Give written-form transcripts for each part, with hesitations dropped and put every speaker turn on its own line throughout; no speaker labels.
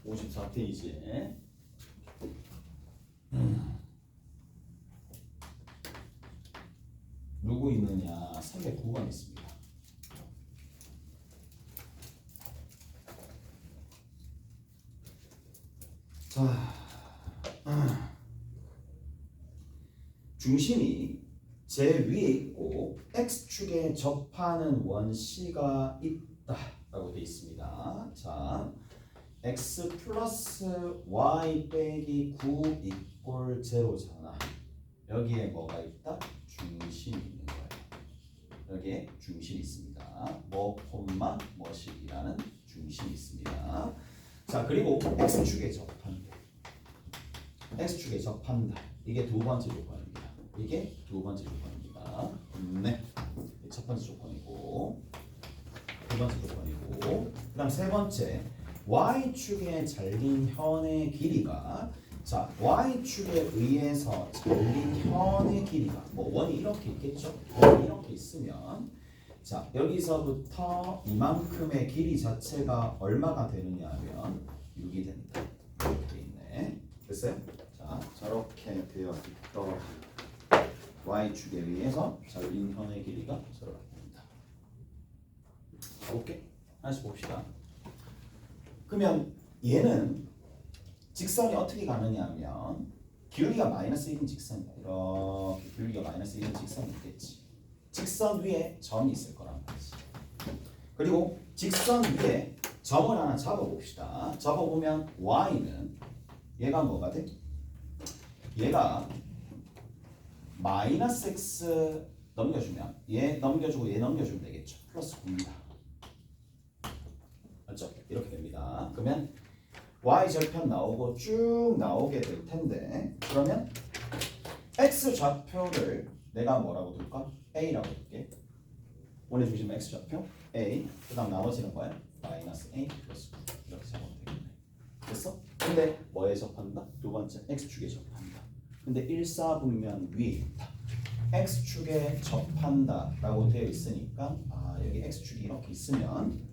54페이지. 누구 있느냐? 309번 있습니다. 자, 중심이 제 위에 있고 x축에 접하는 원C가 있다라고 되어 있습니다. 자, x 플러스 y 빼기 9 이꼴 0잖아. 여기에 뭐가 있다? 중심이 있는 거예요. 여기에 중심이 있습니다. 뭐 콤마 뭐식이라는 중심이 있습니다. 자, 그리고 x축에 접한다. x축에 접한다. 이게 두 번째 조건입니다. 이게 두 번째 조건입니다. 네, 첫 번째 조건이고 두 번째 조건이고 그다음 세 번째 y축에 잘린 현의 길이가 자 y축에 의해서 잘린 현의 길이가 뭐 원이 이렇게 있겠죠? 원이 이렇게 있으면 자 여기서부터 이만큼의 길이 자체가 얼마가 되느냐 하면 6이 된다. 이렇게 돼 있네. 됐어요? 자 저렇게 되어 있더라도 y축에 의해서 잘린 현의 길이가 저렇게 됩니다. 오케이? 하나씩 봅시다. 그러면 얘는 직선이 어떻게 가느냐 하면 기울기가 마이너스 1인 직선이야. 이렇게 기울기가 마이너스 1인 직선이 있겠지. 직선 위에 점이 있을 거란 말이지. 그리고 직선 위에 점을 하나 잡아봅시다. 잡아보면 y는 얘가 뭐가 돼? 얘가 마이너스 x 넘겨주면 얘 넘겨주고 얘 넘겨주면 되겠죠. 플러스 9입니다. 맞죠? 이렇게 됩니다. 그러면 y 절편 나오고 쭉 나오게 될 텐데 그러면 x 좌표를 내가 뭐라고 둘까? a라고 둘게. 원의 중심 x 좌표 a 그 다음 나머지는 뭐야? 마이너스 a 플러스 9 이렇게 잡으면 되겠네. 됐어? 근데 뭐에 접한다? 두 번째 x축에 접한다. 근데 일사분면 위에 있다. x축에 접한다 라고 되어 있으니까 여기 x축이 이렇게 있으면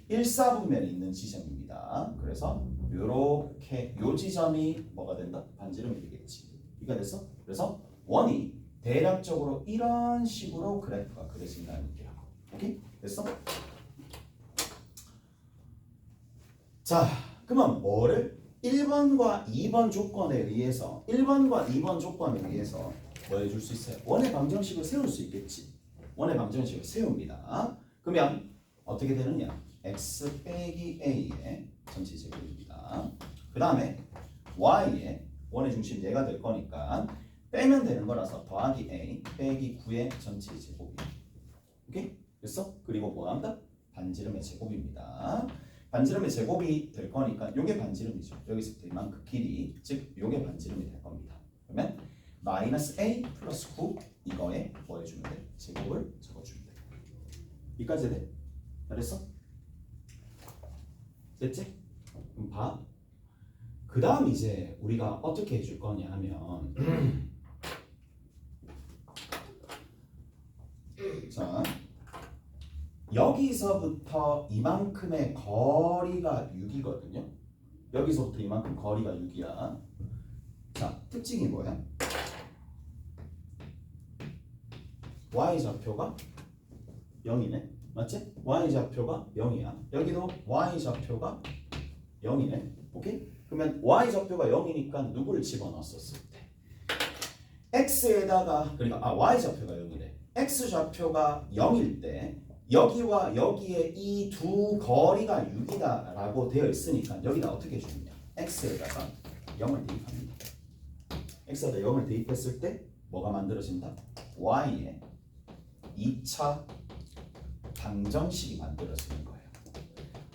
일사분면이 있는 지점입니다. 그래서 요렇게 요 지점이 뭐가 된다? 반지름이 되겠지. 이해가 됐어? 그래서 원이 대략적으로 이런 식으로 그래프가 그려진다는 얘기야. 오케이? 됐어? 자, 그러면 뭐를 1번과 2번 조건에 의해서 1번과 2번 조건에 의해서 뭐 해줄 수 있어요? 원의 방정식을 세울 수 있겠지. 원의 방정식을 세웁니다. 그러면 어떻게 되느냐? x 빼기 a의 전체 제곱입니다. 그 다음에 y의 원의 중심 얘가 될 거니까 빼면 되는 거라서 더하기 a 빼기 9의 전체 제곱이에요. 오케이? 됐어? 그리고 뭐 한다? 반지름의 제곱입니다. 반지름의 제곱이 될 거니까 요게 반지름이죠. 여기서부터 이만큼 길이 즉 요게 반지름이 될 겁니다. 그러면 마이너스 a 플러스 9 이거에 뭐 해주면 돼? 제곱을 적어주면 돼. 여기까지 돼? 잘했어? 됐지? 그럼 봐. 그 다음 이제 우리가 어떻게 해줄 거냐 하면 자 여기서부터 이만큼의 거리가 6이거든요. 여기서부터 이만큼 거리가 6이야. 자 특징이 뭐야? y좌표가 0이네. 맞지? y좌표가 0이야. 여기도 y좌표가 0이네. 오케이? 그러면 y좌표가 0이니까 누구를 집어넣었을 때 x에다가 그러니까 y좌표가 0이래. x좌표가 0일 때 여기와 여기에 이 두 거리가 6이다 라고 되어 있으니까 여기다 어떻게 해주느냐? x에다가 0을 대입합니다. x에다 0을 대입했을 때 뭐가 만들어진다? y의 2차 방정식이 만들어지는 거예요.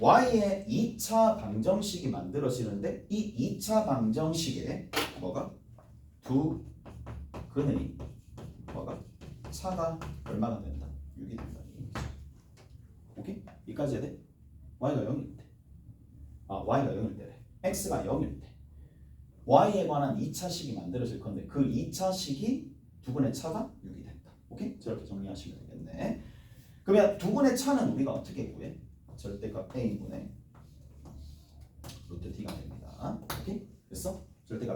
y의 2차 방정식이 만들어지는데 이 2차 방정식에 뭐가? 두 근의 뭐가? 차가 얼마가 된다? 6이 된다는 얘기죠. 오케이? 여기까지 해야 돼? y가 0일 때 y가 0일 때래. x가 0일 때 y에 관한 2차식이 만들어질 건데 그 2차식이 두 분의 차가 6이 된다. 오케이? 저렇게 정리하시면 되겠네. 그러면 두 분의 차는 우리가 어떻게 구해? 절대값 a분의 루트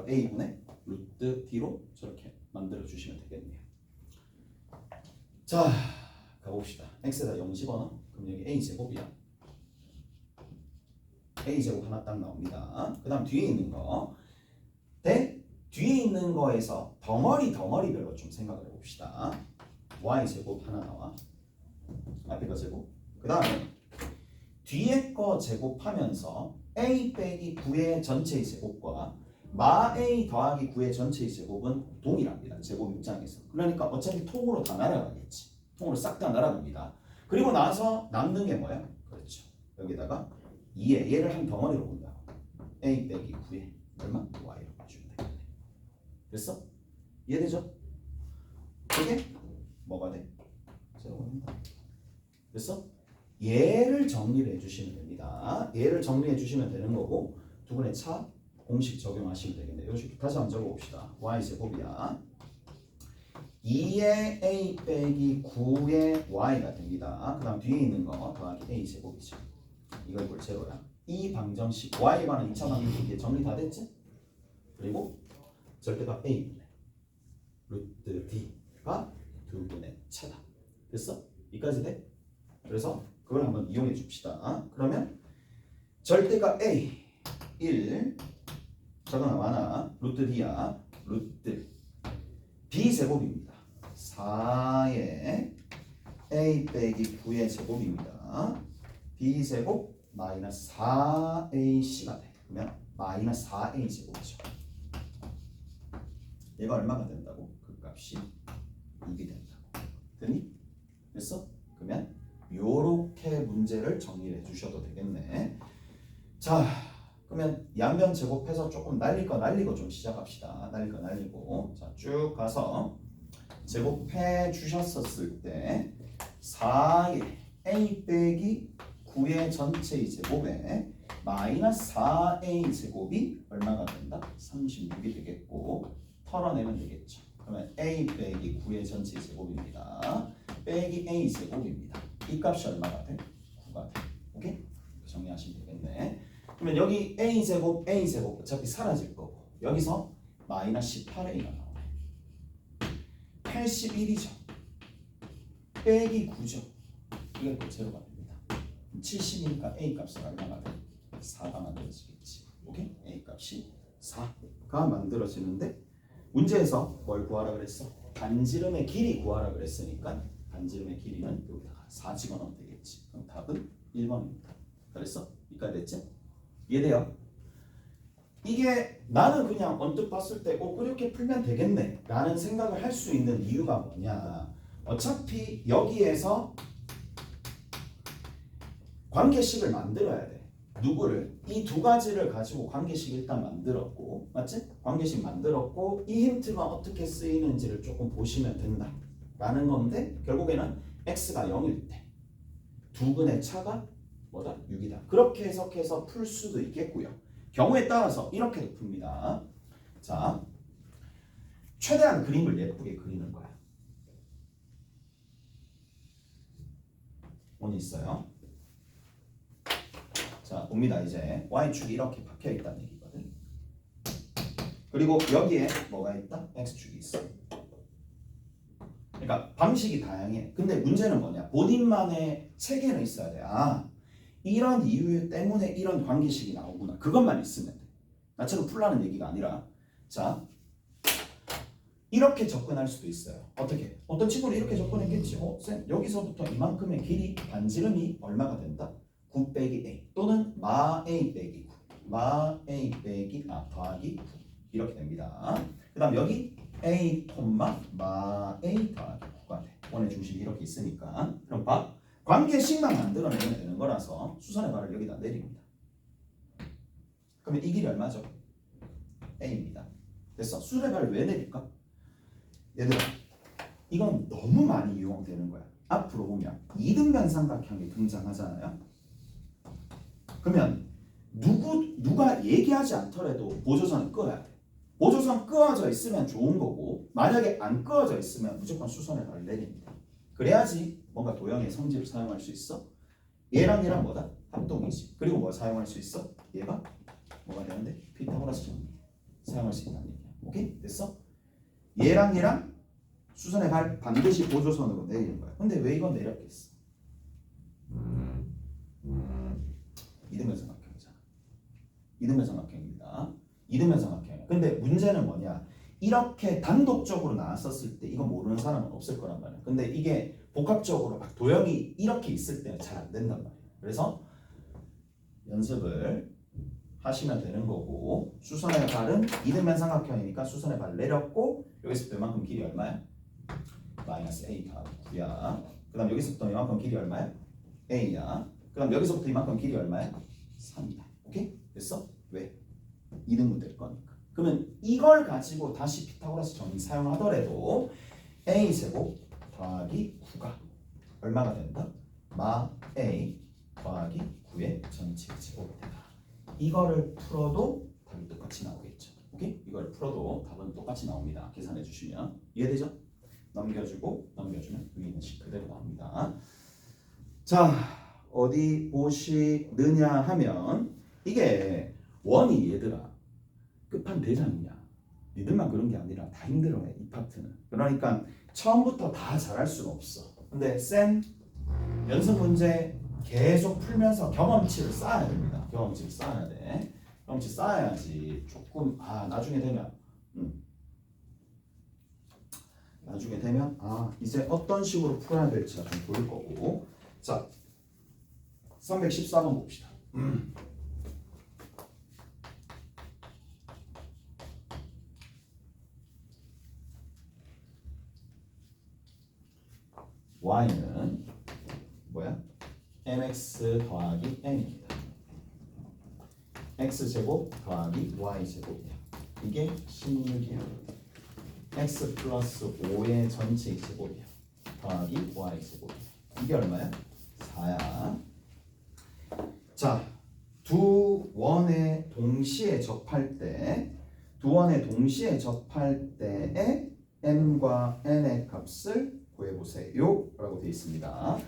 a분의 루트 d로 저렇게 만들어 주시면 되겠네요. 자, 가봅시다. x에다 0 집어넣어. 그럼 여기 a 제곱이야. a 제곱 하나 딱 나옵니다. 그 다음 뒤에 있는 거. 뒤에 있는 거에서 덩어리별로 좀 생각을 해봅시다. y 제곱 하나 나와. 앞에 거 제곱. 그 다음에 뒤에 거 제곱하면서 a 빼기 9의 전체의 제곱과 마 a 더하기 9의 전체의 제곱은 동일합니다. 제곱 입장에서. 그러니까 어차피 통으로 다 날아가겠지. 통으로 싹 다 날아갑니다. 그리고 나서 남는 게 뭐야? 그렇죠. 여기다가 2에 얘를 한 덩어리로 본다. a 빼기 9에 얼마? y로 봐주면 되겠네. 됐어? 이해되죠? 이게 뭐가 돼? 제곱입니다. 됐어? 얘를 정리를 해주시면 됩니다. 얘를 정리해 주시면 되는 거고 두 분의 차 공식 적용하시면 되겠네요. 요식 다시 한번 적어봅시다. y 제곱이야. 2의 a 빼기 9의 y가 됩니다. 그 다음 뒤에 있는 거 더하기 a 제곱이죠. 이걸 볼 제로야. 이 방정식 y에 관한 2차 방정식이 정리 다 됐지? 그리고 절대값 a분의 루트 d가 두 분의 차다. 됐어? 여기까지 돼? 그래서 그걸 한번 이용해 줍시다. 그러면 절대값 a 1 적어놔 많아. 루트 d야. 루트 b 제곱입니다. 4의 a 빼기 9의 제곱입니다. b 제곱 마이너스 4ac가 돼. 그러면 마이너스 4a 제곱이죠. 얘가 얼마가 된다고? 그 값이 2이 된다고. 됐니? 됐어? 그러면 요렇게 문제를 정리해 주셔도 되겠네. 자, 그러면 양변 제곱해서 조금 날리고 좀 시작합시다. 날리고 자, 쭉 가서 제곱해 주셨었을 때 4의 a 빼기 9의 전체의 제곱에 마이너스 4a 제곱이 얼마가 된다? 36이 되겠고 털어내면 되겠죠. 그러면 a 빼기 9의 전체의 제곱입니다. 빼기 a 제곱입니다. 이 값이 얼마가 돼? 9가 돼. 오케이? 정리하시면 되겠네. 그러면 여기 a 제곱 어차피 사라질 거고 여기서 마이너스 18a가 나오네. 81이죠. 빼기 9죠. 이게 또 제로가 됩니다. 70이니까 a 값은 얼마가 돼? 4가 만들어지겠지. 오케이? a 값이 4가 만들어지는데 문제에서 뭘 구하라 그랬어? 반지름의 길이 구하라 그랬으니까 반지름의 길이는 여기다가 4 집어넣으면 되겠지. 그럼 답은 1번입니다. 그랬어? 여기까지 됐지? 이해돼요? 이게 나는 그냥 언뜻 봤을 때 그렇게 풀면 되겠네 라는 생각을 할 수 있는 이유가 뭐냐. 어차피 여기에서 관계식을 만들어야 돼. 누구를? 이 두 가지를 가지고 관계식 일단 만들었고, 맞지? 관계식 만들었고 이 힌트가 어떻게 쓰이는지를 조금 보시면 된다 라는 건데 결국에는 x가 0일 때 두 근의 차가 뭐다? 6이다. 그렇게 해석해서 풀 수도 있겠고요. 경우에 따라서 이렇게도 풉니다. 자, 최대한 그림을 예쁘게 그리는 거야. 오늘 있어요. 자, 봅니다. 이제 y축이 이렇게 박혀 있다는 얘기거든. 그리고 여기에 뭐가 있다? x축이 있어. 그러니까 방식이 다양해. 근데 문제는 뭐냐? 본인만의 체계는 있어야 돼. 이런 이유 때문에 이런 관계식이 나오구나. 그것만 있으면 돼. 나처럼 풀라는 얘기가 아니라. 자, 이렇게 접근할 수도 있어요. 어떻게? 어떤 친구는 이렇게 접근했겠지. 쌤, 여기서부터 이만큼의 길이 반지름이 얼마가 된다? 9 빼기 a 또는 마 a 빼기 9 마 a 빼기 더하기 9 이렇게 됩니다. 그 다음 여기 a 콤마 마 a 더하기 9가 돼. 원의 중심이 이렇게 있으니까. 그럼 봐. 관계식만 만들어내면 되는 거라서 수선의 발을 여기다 내립니다. 그러면 이 길이 얼마죠? a입니다. 됐어? 수선의 발을 왜 내릴까? 얘들아, 이건 너무 많이 이용되는 거야. 앞으로 보면 이등변 삼각형이 등장하잖아요. 그러면 누가 얘기하지 않더라도 보조선은 끄어야 돼. 보조선 끄어져 있으면 좋은 거고 만약에 안 끄어져 있으면 무조건 수선의 발을 내립니다. 그래야지 뭔가 도형의 성질을 사용할 수 있어. 얘랑 얘랑 뭐다? 합동이지. 그리고 뭐 사용할 수 있어? 얘가 뭐가 되는데? 피타고라스 정리 사용할 수 있다는 얘기야. 오케이? 됐어? 얘랑 얘랑 수선의 발 반드시 보조선으로 내리는 거야. 근데 왜 이건 내렸겠어? 이등변 삼각형이잖아. 이등변 삼각형입니다. 이등변 삼각형. 근데 문제는 뭐냐? 이렇게 단독적으로 나왔었을 때 이거 모르는 사람은 없을 거란 말이야. 근데 이게 복합적으로 막 도형이 이렇게 있을 때는 잘 안 된단 말이야. 그래서 연습을 하시면 되는 거고, 수선의 발은 이등변 삼각형이니까 수선의 발 내렸고, 여기서부터 이만큼 길이 얼마야? 마이너스 a 더하기 9야. 그 다음 여기서부터 이만큼 길이 얼마야? a야. 그 다음 여기서부터 이만큼 길이 얼마야? 3이다. 오케이? 됐어? 왜? 이등분 될 거니까. 그러면 이걸 가지고 다시 피타고라스 정리 사용하더라도 a제곱 더하기 9가 얼마가 된다? 마 a 더하기 9의 전체 제곱이 된다. 이거를 풀어도 답이 똑같이 나오겠죠. 오케이? 이걸 풀어도 답은 똑같이 나옵니다. 계산해 주시면. 이해되죠? 넘겨주고 넘겨주면 위에 있는 식 그대로 나옵니다. 자, 어디 보시느냐 하면 이게 원이 얘들아 끝판대장이냐. 니들만 그런 게 아니라 다 힘들어해 이 파트는. 그러니까 처음부터 다 잘할 수가 없어. 근데 쌤 연습 문제 계속 풀면서 경험치를 쌓아야 됩니다. 경험치를 쌓아야 돼. 경험치 쌓아야지 조금 나중에 되면 이제 어떤 식으로 풀어야 될지가 좀 보일 거고. 자, 314번 봅시다. y는 뭐야? mx 더하기 n입니다. x제곱 더하기 y제곱이야. 이게 16이야. x 플러스 5의 전체 제곱이야. 더하기 y제곱이야. 이게 얼마야? 4야. 자, 두 원에 동시에 접할 때에 m과 n의 값을 구해보세요 라고 되어 있습니다.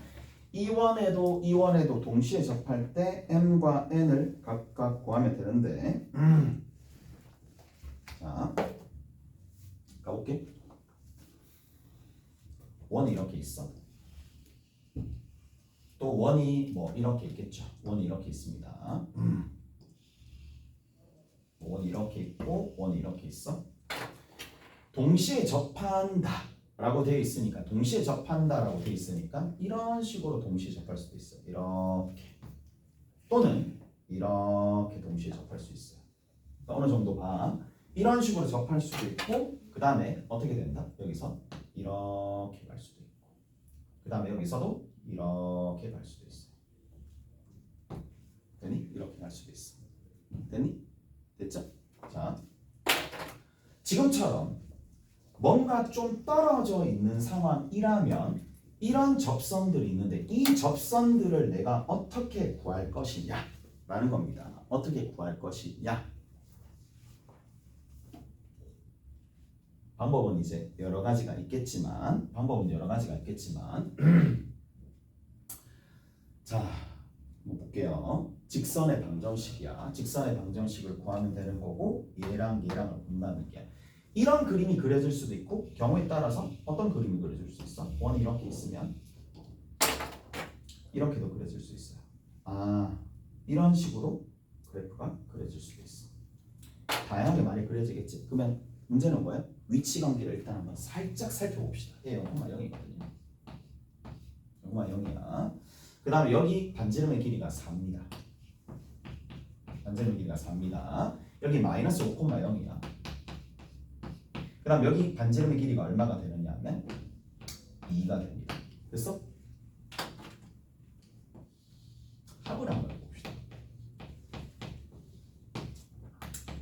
이 원에도 동시에 접할 때 m과 n을 각각 구하면 되는데 자, 가볼게. 원이 이렇게 있어. 또 원이 뭐 이렇게 있겠죠. 원이 이렇게 있습니다. 원이 이렇게 있고 원이 이렇게 있어. 동시에 접한다 라고 되어 있으니까 동시에 접한다라고 되어 있으니까 이런 식으로 동시에 접할 수도 있어요. 이렇게 또는 이렇게 동시에 접할 수 있어요. 그러니까 어느 정도 봐. 이런 식으로 접할 수도 있고 그 다음에 어떻게 된다? 여기서 이렇게 갈 수도 있고 그 다음에 여기서도 이렇게 갈 수도 있어요. 되니? 이렇게 갈 수도 있어. 되니? 됐죠? 자, 지금처럼 뭔가 좀 떨어져 있는 상황이라면 이런 접선들이 있는데 이 접선들을 내가 어떻게 구할 것이냐 라는 겁니다. 어떻게 구할 것이냐. 방법은 이제 여러 가지가 있겠지만 자, 한번 볼게요. 직선의 방정식이야. 직선의 방정식을 구하면 되는 거고 얘랑 얘랑을 분나는 게 이런 그림이 그려질 수도 있고 경우에 따라서 어떤 그림이 그려질 수 있어? 원이 이렇게 있으면 이렇게도 그려질 수 있어요. 이런 식으로 그래프가 그려질 수도 있어. 다양하게 많이 그려지겠지. 그러면 문제는 뭐야? 위치 관계를 일단 한번 살짝 살펴봅시다. 얘 0,0이거든요. 0,0이야. 그 다음에 여기 반지름의 길이가 4입니다. 반지름의 길이가 4입니다. 여기 마이너스 5,0이야. 그 다음 여기 반지름의 길이가 얼마가 되느냐 하면 2가 됩니다. 됐어? 합을 한번 해봅시다.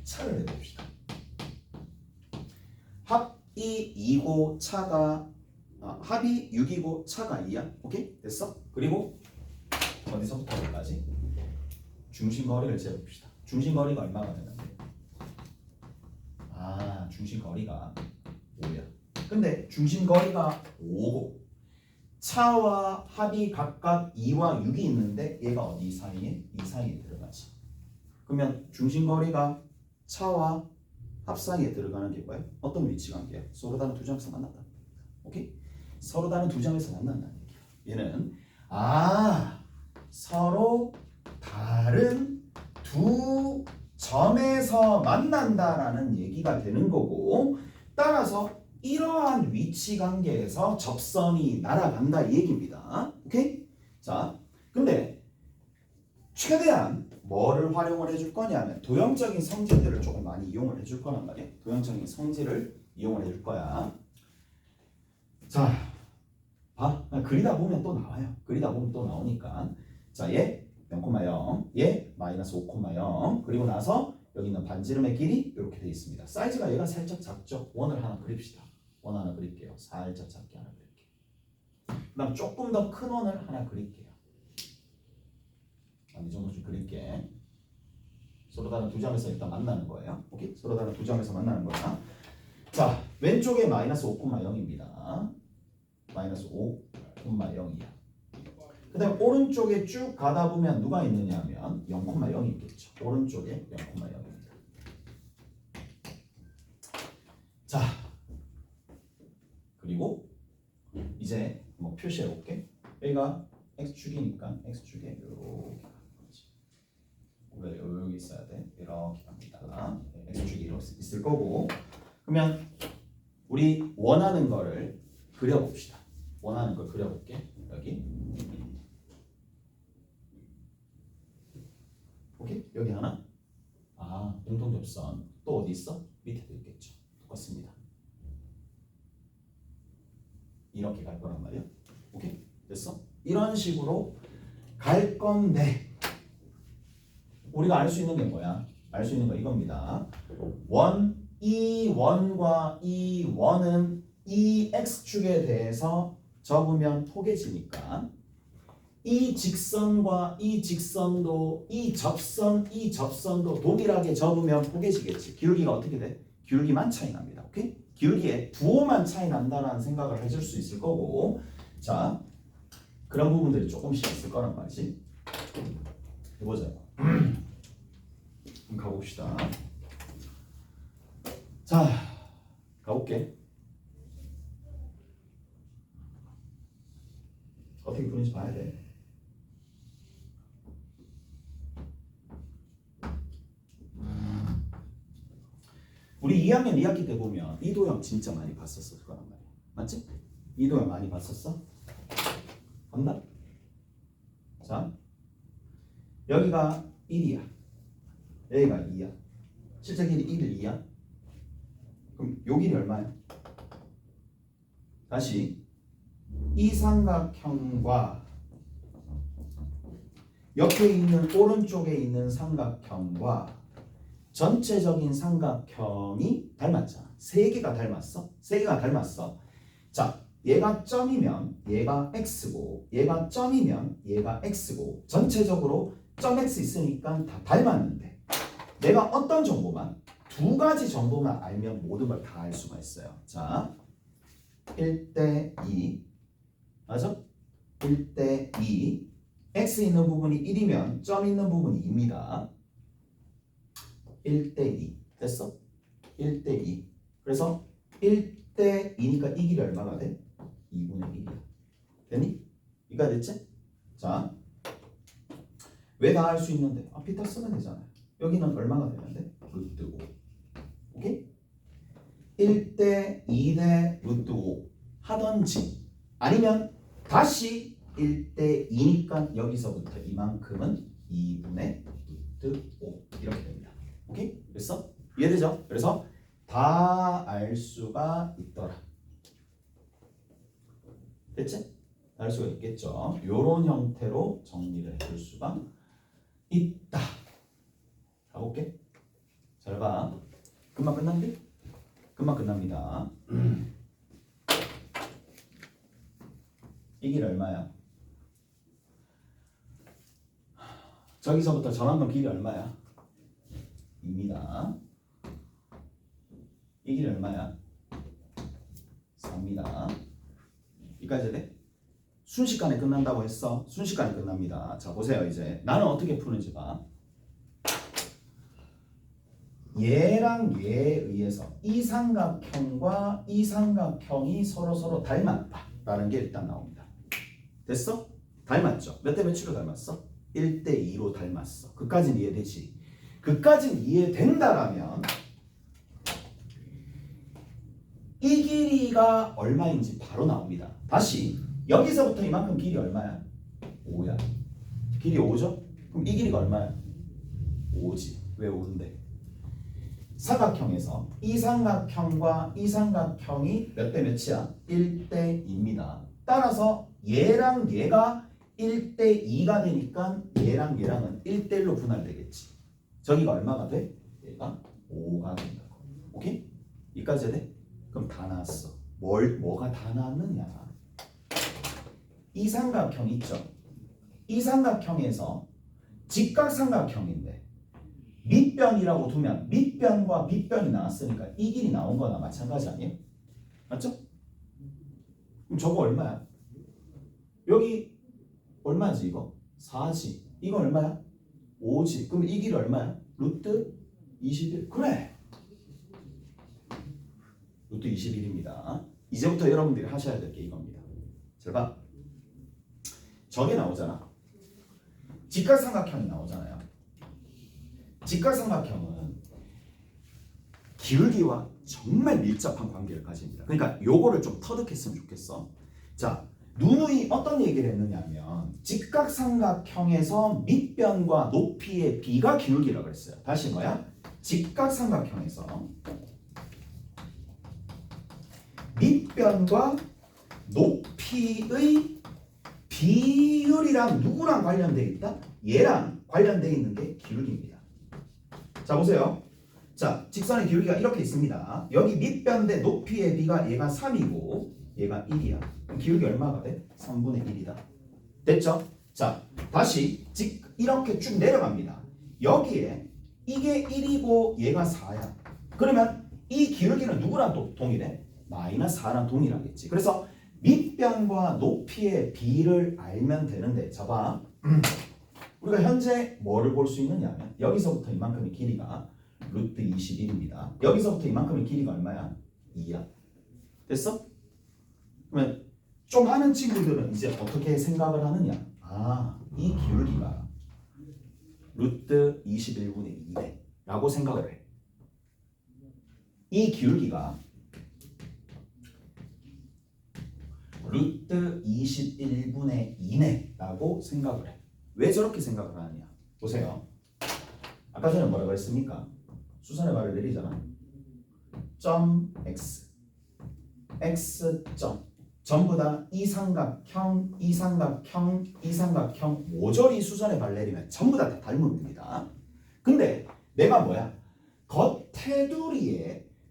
차를 해봅시다. 합이 2고 차가 합이 6이고 차가 2야. 오케이? 됐어? 그리고 어디서부터 어디까지? 중심거리를 재봅시다. 중심거리가 얼마가 되는데? 중심거리가 5야. 근데 중심거리가 5고 차와 합이 각각 2와 6이 있는데 얘가 어디 사이에? 이 사이에 들어가지. 그러면 중심거리가 차와 합 사이에 들어가는 게 뭐예요? 어떤 위치 관계예요? 서로 다른 두 점에서 만난다. 오케이? 서로 다른 두 점에서 만난다는 얘기야. 얘는 서로 다른 두 점에서 만난다라는 얘기가 되는 거고, 따라서 이러한 위치 관계에서 접선이 날아간다 이 얘기입니다. 오케이? 자, 근데 최대한 뭐를 활용을 해줄 거냐면 도형적인 성질들을 조금 많이 이용을 해줄 거란 말이야. 도형적인 성질을 이용을 해줄 거야. 자, 봐. 그리다 보면 또 나와요. 그리다 보면 또 나오니까. 자, 얘 0,0, 얘 마이너스 5,0. 그리고 나서 여기 있는 반지름의 길이 이렇게 되어 있습니다. 사이즈가 얘가 살짝 작죠? 원을 하나 그립시다. 원 하나 그릴게요. 살짝 작게 하나 그릴게요. 그 다음 조금 더 큰 원을 하나 그릴게요. 이 정도 좀 그릴게. 서로 다른 두 점에서 일단 만나는 거예요. 오케이? 서로 다른 두 점에서 만나는 거야. 자, 왼쪽에 마이너스 5,0입니다. 마이너스 5,0이야. 그 다음 오른쪽에 쭉 가다 보면 누가 있느냐 하면 0,0이 있겠죠. 오른쪽에 0,0입니다. 자, 그리고 이제 뭐 표시해 볼게. 여기가 x축이니까 x축에 이렇게 가는 거지. 원래 여기 있어야 돼. 이렇게 갑니다. x축이 이렇게 있을 거고. 그러면 우리 원하는 거를 그려봅시다. 원하는 걸 그려볼게. 여기. 오케이? 여기 하나. 공통접선. 또 어디 있어? 밑에도 있겠죠. 똑같습니다. 이렇게 갈 거란 말이야. 오케이? 됐어? 이런 식으로 갈 건데 우리가 알 수 있는 게 뭐야? 알 수 있는 거 이겁니다. 이 원과 이 원은 이 x축에 대해서 접으면 포개지니까 이 직선과 이 직선도 이 접선도 동일하게 접으면 포개지겠지. 기울기가 어떻게 돼? 기울기만 차이 납니다. 오케이? 기울기에 부호만 차이 난다라는 생각을 해줄 수 있을 거고, 자 그런 부분들이 조금씩 있을 거란 말이지. 해보자. 한번 가봅시다. 자, 가볼게. 어떻게 그런지 봐야 돼. 우리 2학년 2학기 때 보면 이 도형 진짜 많이 봤었을 거란 말이야. 맞지? 이 도형 많이 봤었어? 간다? 자, 여기가 1이야. 여기가 2야. 실제 길이 1, 2야. 그럼 요 길이 얼마야? 다시 이 삼각형과 옆에 있는 오른쪽에 있는 삼각형과 전체적인 삼각형이 닮았잖아. 세 개가 닮았어. 세 개가 닮았어. 자, 얘가 점이면 얘가 x고, 얘가 점이면 얘가 x고, 전체적으로 점 x 있으니까 다 닮았는데 내가 어떤 정보만, 두 가지 정보만 알면 모든 걸 다 알 수가 있어요. 자, 1대 2 맞아? 1대 2 x 있는 부분이 1이면 점 있는 부분이 2입니다. 1대 2 됐어? 1대 2 그래서 1대 2니까 이 길이 얼마가 돼? 2분의 1이야. 되니? 이가 됐지? 자, 왜 다 할 수 있는데? 피타 쓰면 되잖아요. 여기는 얼마가 되는데? 루트 5. 오케이? 1대 2대 루트 5 하던지 아니면 다시 1대 2니까 여기서부터 이만큼은 2분의 루트 5 이렇게 됩니다. 오케이? 됐어? 이해되죠? 그래서 다 알 수가 있더라. 됐지? 알 수가 있겠죠. 이런 형태로 정리를 해줄 수가 있다. 가볼게. 잘 봐. 금방 끝난대? 금방 끝납니다. 이 길 얼마야? 저기서부터 전환점 길이 얼마야? 2입니다. 이 길이 얼마야? 4입니다. 여기까지 돼? 순식간에 끝난다고 했어. 순식간에 끝납니다. 자, 보세요. 이제 나는 어떻게 푸는지 봐. 얘랑 얘에 의해서 이 삼각형과 이 삼각형이 서로 닮았다라는 게 일단 나옵니다. 됐어? 닮았죠? 몇 대 몇으로 닮았어? 1대 2로 닮았어. 그까진 이해되지? 그까진 이해된다라면 이 길이가 얼마인지 바로 나옵니다. 다시 여기서부터 이만큼 길이 얼마야? 5야. 길이 5죠? 그럼 이 길이가 얼마야? 5지. 왜 5인데? 삼각형에서 이 삼각형과 이 삼각형이 몇 대 몇이야? 1대 2입니다. 따라서 얘랑 얘가 1대 2가 되니까 얘랑 얘랑은 1대 1로 분할되겠지. 저기가 얼마가 돼? 얘가 5가 된다고. 오케이? 여기까지 해야 돼? 그럼 다 나왔어. 뭐가 다 나왔느냐? 이 삼각형 있죠? 이 삼각형에서 직각삼각형인데 밑변이라고 두면 밑변과 밑변이 나왔으니까 이 길이 나온 거나 마찬가지 아니에요? 맞죠? 그럼 저거 얼마야? 여기 얼마지 이거? 4지. 이거 얼마야? 5지. 그럼 이 길이 얼마야? 루트 21. 그래. 루트 21입니다. 이제부터 여러분들이 하셔야 될 게 이겁니다. 잘 봐. 저게 나오잖아. 직각삼각형이 나오잖아요. 직각삼각형은 기울기와 정말 밀접한 관계를 가집니다. 그러니까 요거를 좀 터득했으면 좋겠어. 자, 누누이 어떤 얘기를 했느냐면 직각삼각형에서 밑변과 높이의 비가 기울기라고 그랬어요. 다시 뭐야? 직각삼각형에서 밑변과 높이의 비율이랑 누구랑 관련되어 있다? 얘랑 관련되어 있는 게 기울기입니다. 자 보세요. 자 직선의 기울기가 이렇게 있습니다. 여기 밑변 대 높이의 비가 얘가 3이고 얘가 1이야. 그럼 기울기 얼마가 돼? 3분의 1이다. 됐죠? 자 다시 이렇게 쭉 내려갑니다. 여기에 이게 1이고 얘가 4야. 그러면 이 기울기는 누구랑 또 동일해? 마이너스 4랑 동일하겠지. 그래서 밑변과 높이의 비를 알면 되는데 봐봐. 우리가 현재 뭐를 볼 수 있느냐면 여기서부터 이만큼의 길이가 루트 21입니다. 여기서부터 이만큼의 길이가 얼마야? 2야. 됐어? 그러면 좀 아는 친구들은 이제 어떻게 생각을 하느냐? 아, 이 기울기가 루트 21분의 2네 라고 생각을 해. 이 기울기가 루트 21분의 2네 라고 생각을 해. 왜 저렇게 생각을 하느냐? 보세요. 아까 전에 뭐라고 했습니까? 수선의 발을 내리잖아. 점 x x 점 전부 다 이 삼각형, 이 삼각형, 이 삼각형 모조리 수선의 발 내리면 전부 다 닮음입니다. 근데 내가 뭐야?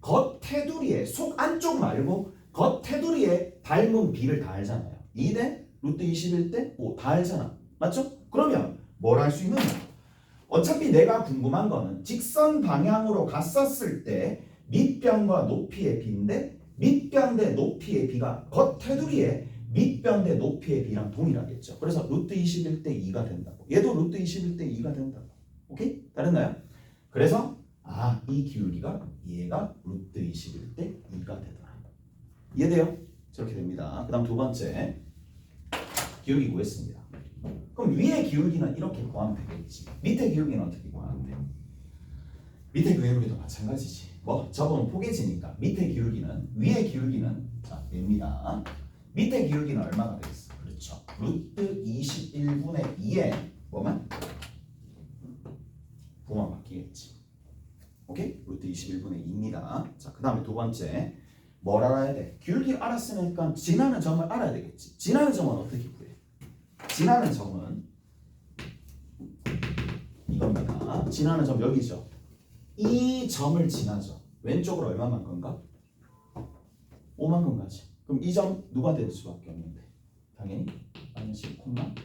겉테두리에 속 안쪽 말고 겉테두리에 닮은 비를 다 알잖아요. 2대 루트 21대 5 다 알잖아. 맞죠? 그러면 뭘 할 수 있느냐? 어차피 내가 궁금한 거는 직선 방향으로 갔었을 때 밑변과 높이의 비인데 밑변 대 높이의 비가 겉테두리에 밑변 대 높이의 비랑 동일하겠죠. 그래서 루트 21대 2가 된다고. 얘도 루트 21대 2가 된다고. 오케이? 다르나요? 그래서 이 기울기가 얘가 루트 21대 2가 되더라. 이해돼요? 저렇게 됩니다. 그 다음 두 번째 기울기 구했습니다. 그럼 위의 기울기는 이렇게 구하면 되겠지. 밑에 기울기는 어떻게 구하면 돼? 밑에 기울기도 마찬가지지. 뭐 저거는 포개지니까 밑에 기울기는 위의 기울기는 얘입니다. 밑에 기울기는 얼마가 되겠어? 그렇죠. 루트 21분의 2에 뭐만? 9만 바뀌겠지. 오케이? 루트 21분의 2입니다. 자, 그 다음에 두 번째 뭘 알아야 돼? 기울기 알았으니까 지나는 점을 알아야 되겠지. 지나는 점은 어떻게 구해? 지나는 점은 이겁니다. 지나는 점 여기죠. 이 점을 지나죠. 왼쪽으로 얼마만큼가? 5만큼 가지. 그럼 이 점 누가 될 수밖에 없는데? 당연히 마이너스 10,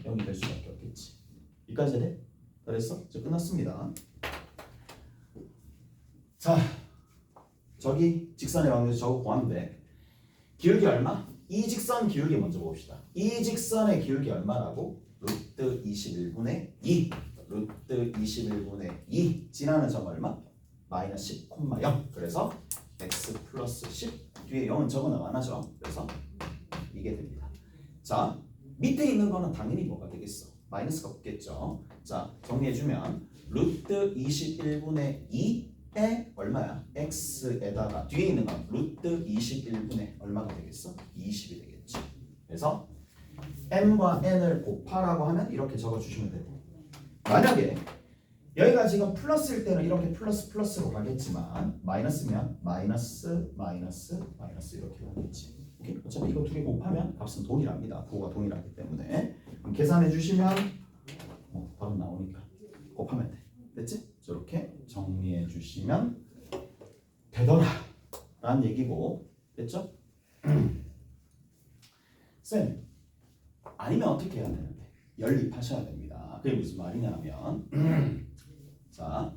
여기 될 수밖에 없겠지. 여기까지 돼? 그랬어? 이제 끝났습니다. 자, 저기 직선의 방향에서 저거 구하면 돼. 기울기 얼마? 이 직선 기울기 먼저 봅시다. 이 직선의 기울기 얼마라고? 루트 21분의 2. 루트 21분의 2. 지나는 점 얼마? 마이너스 10,0. 그래서 x 플러스 10 뒤에 0은 적어나면 안 하죠. 그래서 이게 됩니다. 자, 밑에 있는 거는 당연히 뭐가 되겠어? 마이너스가 없겠죠. 자, 정리해주면 루트 21분의 2에 얼마야? x에다가 뒤에 있는 건 루트 21분의 얼마가 되겠어? 20이 되겠지. 그래서 m과 n을 곱하라고 하면 이렇게 적어주시면 되고, 만약에 여기가 지금 플러스일 때는 이렇게 플러스 플러스로 가겠지만 마이너스면 마이너스 마이너스 마이너스 이렇게 가겠지. 오케이? 어차피 이거 두 개 곱하면 값은 동일합니다. 부호가 동일하기 때문에 그럼 계산해 주시면 바로 나오니까 곱하면 돼. 됐지? 저렇게 정리해 주시면 되더라 라는 얘기고, 됐죠? 쌤, 아니면 어떻게 해야 되는데? 연립하셔야 됩니다. 그게 무슨 말이냐면 자,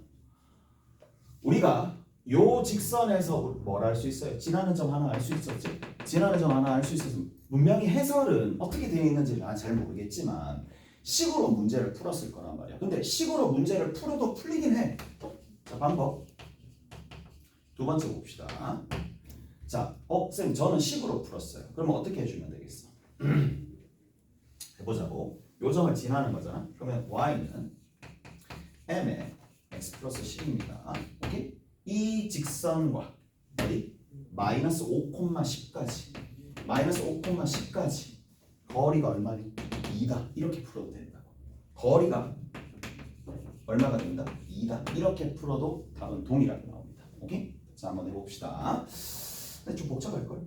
우리가 요 직선에서 뭘 알 수 있어요? 지나는 점 하나 알 수 있었지? 지나는 점 하나 알 수 있어서 분명히 해설은 어떻게 되어 있는지 난 잘 모르겠지만 식으로 문제를 풀었을 거란 말이야. 근데 식으로 문제를 풀어도 풀리긴 해. 자, 방법 두 번째 봅시다. 자, 쌤 저는 식으로 풀었어요. 그러면 어떻게 해주면 되겠어? 해보자고. 요 점을 지나는 거잖아. 그러면 y는 m의 x 플러스 10입니다. 오케이? 이 직선과 어디? 마이너스 5,10까지 마이너스 5,10까지 거리가 얼마니? 2다. 이렇게 풀어도 된다고. 거리가 얼마가 된다? 2다. 이렇게 풀어도 답은 동일하게 나옵니다. 오케이? 자, 한번 해봅시다. 근데 좀 복잡할걸?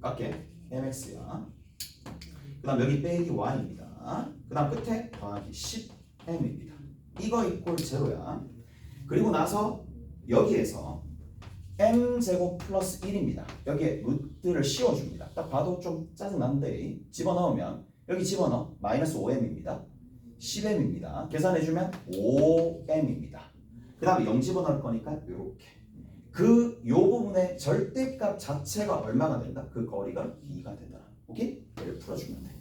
깎게 mx야. 그 다음 여기 빼기 y입니다. 그 다음 끝에 더하기 10m입니다. 이거 이꼴 제로야. 그리고 나서 여기에서 m제곱 플러스 1입니다. 여기에 루트를 씌워줍니다. 딱 봐도 좀 짜증난데 집어넣으면 여기 집어넣어 마이너스 5m입니다. 10m입니다. 계산해주면 5m입니다. 그 다음에 0 집어넣을 거니까 이렇게 요 부분의 절대값 자체가 얼마가 된다? 그 거리가 2가 되더라. 오케이? 얘를 풀어주면 돼.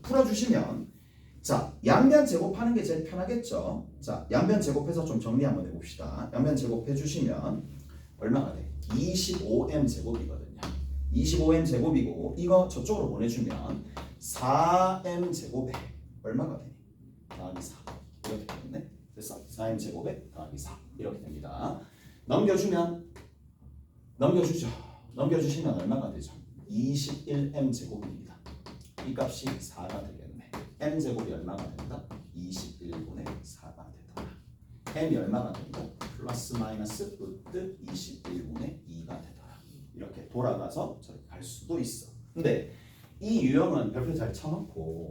풀어주시면 자, 양변 제곱하는 게 제일 편하겠죠. 자, 양변 제곱해서 좀 정리 한번 해봅시다. 양변 제곱해 주시면 얼마가 돼? 25m 제곱이거든요. 25m 제곱이고 이거 저쪽으로 보내주면 4m 제곱에 얼마가 되니? 더하기 4 이렇게 되겠네. 됐어? 4m 제곱에 더하기 4 이렇게 됩니다. 넘겨주죠. 넘겨주시면 얼마가 되죠? 21m 제곱입니다. 이 값이 4가 되겠네. m 제곱이 얼마가 된다? 21분의 4가 되더라. m이 얼마가 된다? 플러스 마이너스 루트 21분의 2가 되더라. 이렇게 돌아가서 저렇게 갈 수도 있어. 근데 이 유형은 별표 잘 쳐놓고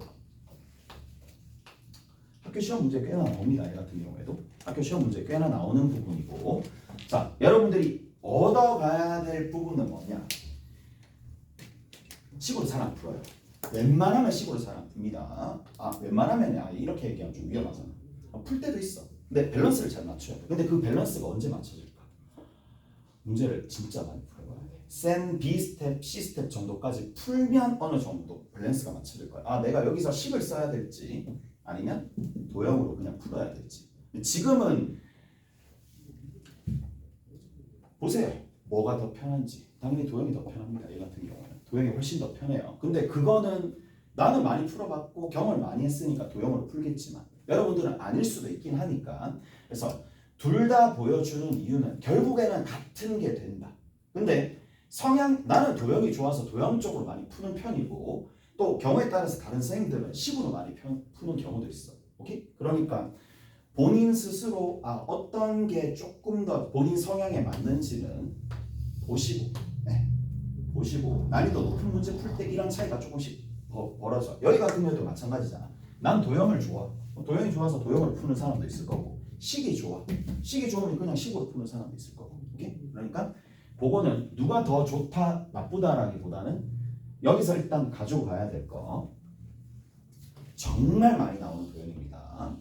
학교 시험 문제 꽤나 나옵니다. 이 같은 경우에도 학교 시험 문제 꽤나 나오는 부분이고, 자, 여러분들이 얻어가야 될 부분은 뭐냐? 식으로 잘 안 풀어요. 웬만하면 식으로 잘 안 풉니다. 웬만하면 이렇게 얘기하면 좀 위험하잖아. 풀 때도 있어. 근데 밸런스를 잘 맞춰야 돼. 근데 그 밸런스가 언제 맞춰질까? 문제를 진짜 많이 풀어봐야 돼. 센 B 스텝, C 스텝 정도까지 풀면 어느 정도 밸런스가 맞춰질 거야. 내가 여기서 식을 써야 될지 아니면 도형으로 그냥 풀어야 될지. 지금은 보세요. 뭐가 더 편한지. 당연히 도형이 더 편합니다. 얘 같은 경우는 도형이 훨씬 더 편해요. 근데 그거는 나는 많이 풀어봤고 경험을 많이 했으니까 도형으로 풀겠지만 여러분들은 아닐 수도 있긴 하니까. 그래서 둘 다 보여주는 이유는 결국에는 같은 게 된다. 근데 나는 도형이 좋아서 도형 쪽으로 많이 푸는 편이고, 또 경우에 따라서 다른 선생님들은 식으로 많이 푸는 경우도 있어. 오케이? 그러니까 본인 스스로 어떤 게 조금 더 본인 성향에 맞는지는 보시고 난이도 높은 문제 풀 때 이런 차이가 조금씩 벌어져. 여기 같은 경우도 마찬가지잖아. 난 도형을 좋아. 도형이 좋아서 도형으로 푸는 사람도 있을 거고, 식이 좋으면 그냥 식으로 푸는 사람도 있을 거고. 오케이? 그러니까 그거는 누가 더 좋다 나쁘다라기보다는 여기서 일단 가지고 가야 될 거 정말 많이 나오는 도형입니다.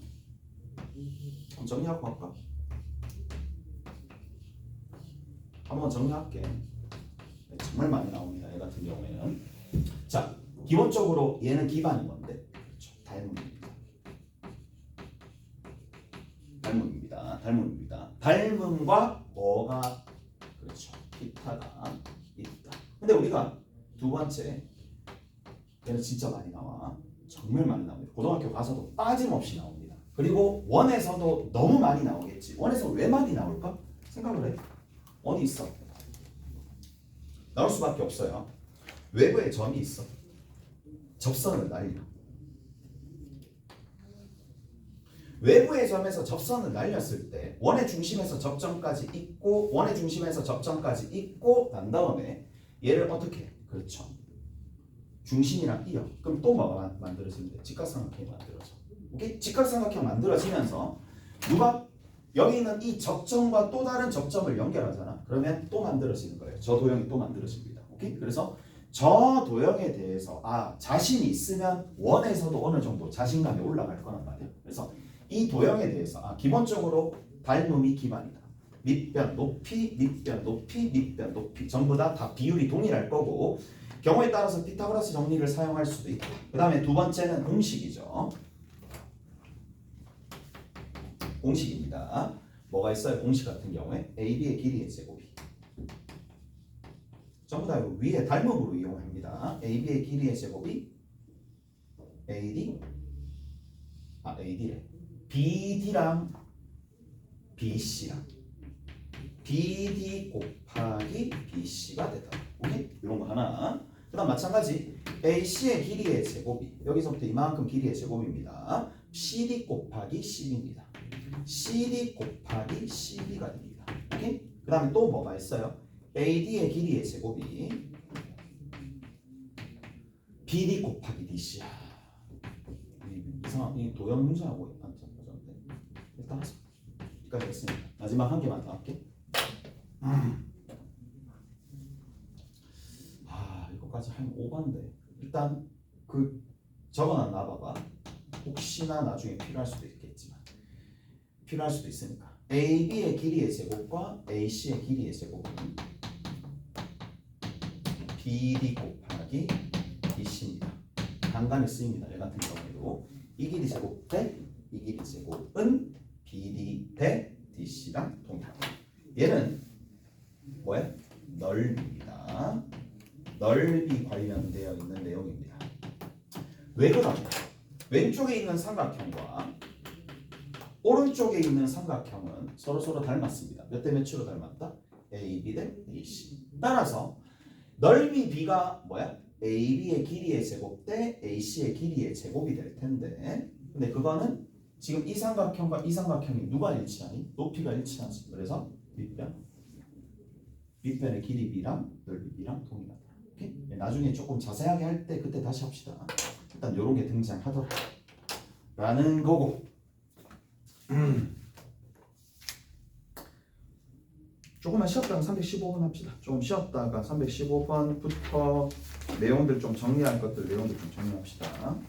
정리하고 갈까? 한번 정리할게. 정말 많이 나옵니다. 얘 같은 경우에는. 자, 기본적으로 얘는 기반인 건데 닮음입니다. 닮음과 뭐가 그렇죠. 피타가 있다. 근데 우리가 두 번째 얘는 진짜 많이 나와. 정말 많이 나옵니다. 고등학교 가서도 빠짐없이 나옵니다. 그리고 원에서도 너무 많이 나오겠지. 원에서 왜 많이 나올까? 생각을 해. 어디 있어? 나올 수밖에 없어요. 외부에 점이 있어. 접선을 날려. 외부의 점에서 접선을 날렸을 때 원의 중심에서 접점까지 있고 원의 중심에서 접점까지 있고 난 다음에 얘를 어떻게 해? 그렇죠. 중심이랑 이어. 그럼 또 뭐가 만들어지는데? 직각삼각형이 만들어져. 오케이? 직각삼각형 만들어지면서 누가 여기 있는 이 접점과 또 다른 접점을 연결하잖아. 그러면 또 만들어지는 거예요. 저 도형이 또 만들어집니다. 오케이? 그래서 저 도형에 대해서 자신이 있으면 원에서도 어느 정도 자신감이 올라갈 거란 말이야. 그래서 이 도형에 대해서 기본적으로 닮음이 기반이다. 밑변 높이, 밑변 높이, 밑변 높이 전부 다 비율이 동일할 거고 경우에 따라서 피타고라스 정리를 사용할 수도 있다. 그 다음에 두 번째는 공식이죠. 공식입니다. 뭐가 있어요? 공식 같은 경우에 AB의 길이의 제곱이 전부 다 위에 닮음으로 이용합니다. AB의 길이의 제곱이 AD래. BD랑 BC랑 BD 곱하기 BC가 되다. 오케이? 이런 거 하나. 그 다음 마찬가지 AC의 길이의 제곱이 여기서부터 이만큼 길이의 제곱입니다. CD 곱하기 CB입니다. CD 곱하기 CB가 됩니다. 오케이? 그 다음에 또 뭐가 있어요? AD의 길이의 제곱이 BD 곱하기 DC야. 이상한 이 도형 문제하고 완전 맞았는데 일단 하자. 여기까지 했으니까 마지막 한 개만 더 할게. 이거까지 하면 오반데 일단 그 적어놨나 봐봐. 혹시나 나중에 필요할 수도 있겠지만 필요할 수도 있으니까 AB의 길이의 제곱과 AC의 길이의 제곱은 BD 곱하기 BC입니다. 간간히 쓰입니다. 얘 같은 경우에도 이 길이 제곱 대 이 길이 제곱은 BD 대 DC랑 동일합니다. 얘는 뭐야? 넓이입니다. 넓이 관련되어 있는 내용입니다. 왜 그러냐? 왼쪽에 있는 삼각형과 오른쪽에 있는 삼각형은 서로 닮았습니다. 몇 대 몇으로 닮았다? AB 대 AC. 따라서 넓이 B가 뭐야? AB의 길이의 제곱 대 AC의 길이의 제곱이 될 텐데 근데 그거는 지금 이 삼각형과 이 삼각형이 누가 일치하니? 높이가 일치하지. 그래서 밑변의 길이 B랑 넓이 B랑 동일하다. 오케이? 나중에 조금 자세하게 할 때 그때 다시 합시다. 일단 이런 게 등장하더라 라는 거고 조금만 쉬었다가 315번 합시다. 조금 쉬었다가 315번부터 내용들 좀 정리할 것들 내용들 좀 정리합시다.